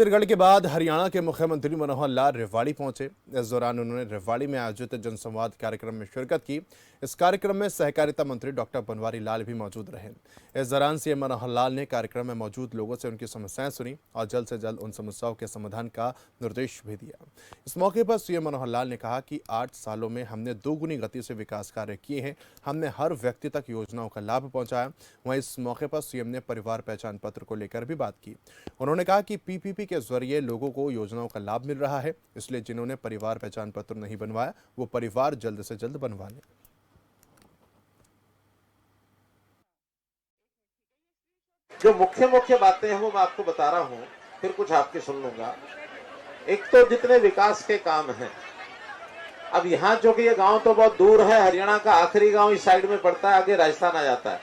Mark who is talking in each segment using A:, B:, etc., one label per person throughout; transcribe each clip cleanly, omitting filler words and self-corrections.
A: छत्तीसगढ़ के बाद हरियाणा के मुख्यमंत्री मनोहर लाल रेवाड़ी पहुंचे। इस दौरान उन्होंने रेवाड़ी में आयोजित जनसंवाद कार्यक्रम में शिरकत की। इस कार्यक्रम में सहकारिता मंत्री डॉक्टर बनवारी लाल भी मौजूद रहे। इस दौरान सीएम मनोहर लाल ने कार्यक्रम में मौजूद लोगों से उनकी समस्याएं सुनी और जल्द से जल्द उन समस्याओं के समाधान का निर्देश भी दिया। इस मौके पर सीएम मनोहर लाल ने कहा कि 8 सालों में हमने दोगुनी गति से विकास कार्य किए हैं। हमने हर व्यक्ति तक योजनाओं का लाभ पहुंचाया। वहीं इस मौके पर सीएम ने परिवार पहचान पत्र को लेकर भी बात की। उन्होंने कहा कि पीपीपी के जरिए लोगों को योजनाओं का लाभ मिल रहा है, इसलिए जिन्होंने परिवार पहचान पत्र नहीं बनवाया वो परिवार जल्द से जल्द बनवा लें।
B: जो मुख्य मुख्य बातें हैं वो मैं आपको बता रहा हूं, फिर कुछ आपकी सुन लूंगा। एक तो जितने विकास के काम हैं, अब यहाँ जो कि ये गांव तो बहुत दूर है, हरियाणा का आखिरी गांव इस साइड में पड़ता है, आगे राजस्थान आ जाता है।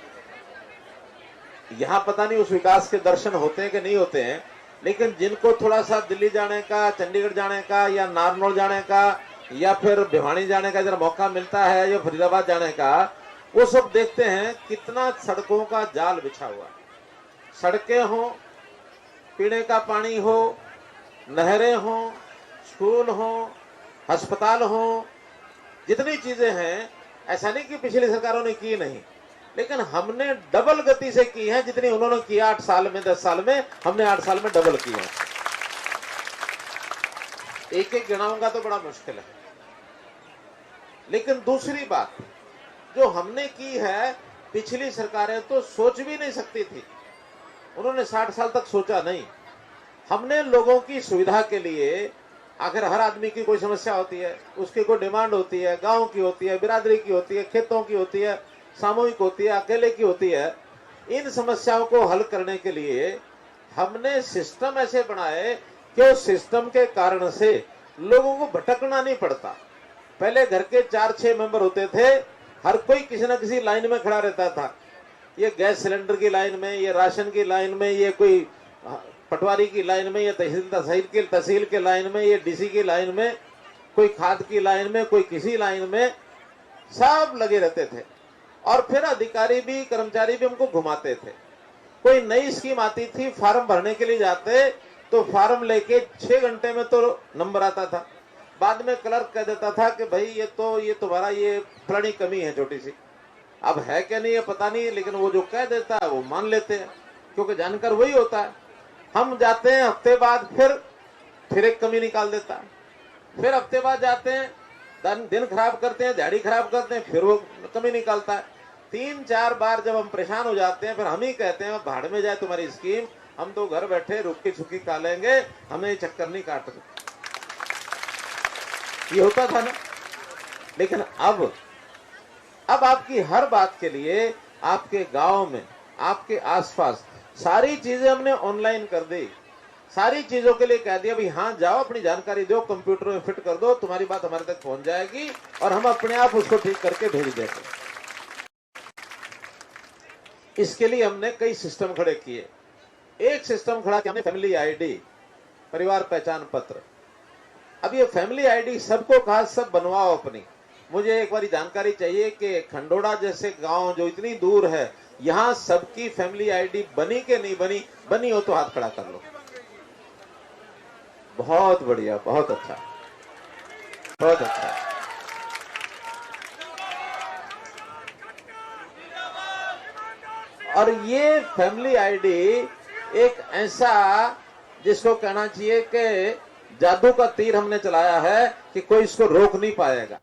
B: यहाँ पता नहीं उस विकास के दर्शन होते हैं कि नहीं होते हैं, लेकिन जिनको थोड़ा सा दिल्ली जाने का, चंडीगढ़ जाने का, या नारनौल जाने का, या फिर भिवानी जाने का जरा मौका मिलता है, या फरीदाबाद जाने का, वो सब देखते हैं कितना सड़कों का जाल बिछा हुआ है। सड़कें हो, पीने का पानी हो, नहरें हो, स्कूल हो, अस्पताल हो, जितनी चीजें हैं, ऐसा नहीं कि पिछली सरकारों ने की नहीं, लेकिन हमने डबल गति से की है जितनी उन्होंने किया 8 साल में, 10 साल में, हमने 8 साल में डबल किया। एक एक गिनाऊंगा तो बड़ा मुश्किल है। लेकिन दूसरी बात जो हमने की है, पिछली सरकारें तो सोच भी नहीं सकती थी, उन्होंने 60 साल तक सोचा नहीं। हमने लोगों की सुविधा के लिए, आखिर हर आदमी की कोई समस्या होती है, उसकी कोई डिमांड होती है, गांव की होती है, बिरादरी की होती है, खेतों की होती है, सामूहिक होती है, अकेले की होती है। इन समस्याओं को हल करने के लिए हमने सिस्टम ऐसे बनाए कि उस सिस्टम के कारण से लोगों को भटकना नहीं पड़ता। पहले घर के 4-6 मेंबर होते थे, हर कोई किसी न किसी लाइन में खड़ा रहता था। ये गैस सिलेंडर की लाइन में, ये राशन की लाइन में, ये कोई पटवारी की लाइन में, ये तहसील के लाइन में, ये डीसी की लाइन में, कोई खाद की लाइन में, कोई किसी लाइन में, सब लगे रहते थे। और फिर अधिकारी भी, कर्मचारी भी हमको घुमाते थे। कोई नई स्कीम आती थी, फार्म भरने के लिए जाते तो फार्म लेके 6 घंटे में तो नंबर आता था। बाद में क्लर्क कह देता था कि भाई ये तुम्हारा ये फलानी कमी है छोटी सी। अब है क्या नहीं है पता नहीं, लेकिन वो जो कह देता है वो मान लेते हैं, क्योंकि जानकर वही होता है। हम जाते हैं हफ्ते बाद, फिर एक कमी निकाल देता है। फिर हफ्ते बाद जाते हैं, दिन खराब करते हैं, दिहाड़ी खराब करते हैं, फिर वो कमी निकालता है। 3-4 बार जब हम परेशान हो जाते हैं, फिर हम ही कहते हैं भाड़ में जाए तुम्हारी स्कीम, हम तो घर बैठे रुक्की छुक्की खा लेंगे, हमें चक्कर नहीं काटना। ये होता था ना। लेकिन अब आपकी हर बात के लिए, आपके गांव में, आपके आसपास सारी चीजें हमने ऑनलाइन कर दी। सारी चीजों के लिए कह दिया भाई हाँ जाओ, अपनी जानकारी दो, कंप्यूटर में फिट कर दो, तुम्हारी बात हमारे तक पहुंच जाएगी और हम अपने आप उसको ठीक करके भेज देंगे। इसके लिए हमने कई सिस्टम खड़े किए। एक सिस्टम खड़ा किया हमने, फैमिली आईडी, परिवार पहचान पत्र। अब ये फैमिली आईडी सबको कहा सब बनवाओ अपनी। मुझे एक बारी जानकारी चाहिए कि खंडोड़ा जैसे गांव जो इतनी दूर है, यहां सबकी फैमिली आईडी बनी के नहीं बनी? बनी हो तो हाथ खड़ा कर लो। बहुत बढ़िया, बहुत अच्छा, बहुत अच्छा। और ये फैमिली आईडी एक ऐसा, जिसको कहना चाहिए कि जादू का तीर हमने चलाया है कि कोई इसको रोक नहीं पाएगा।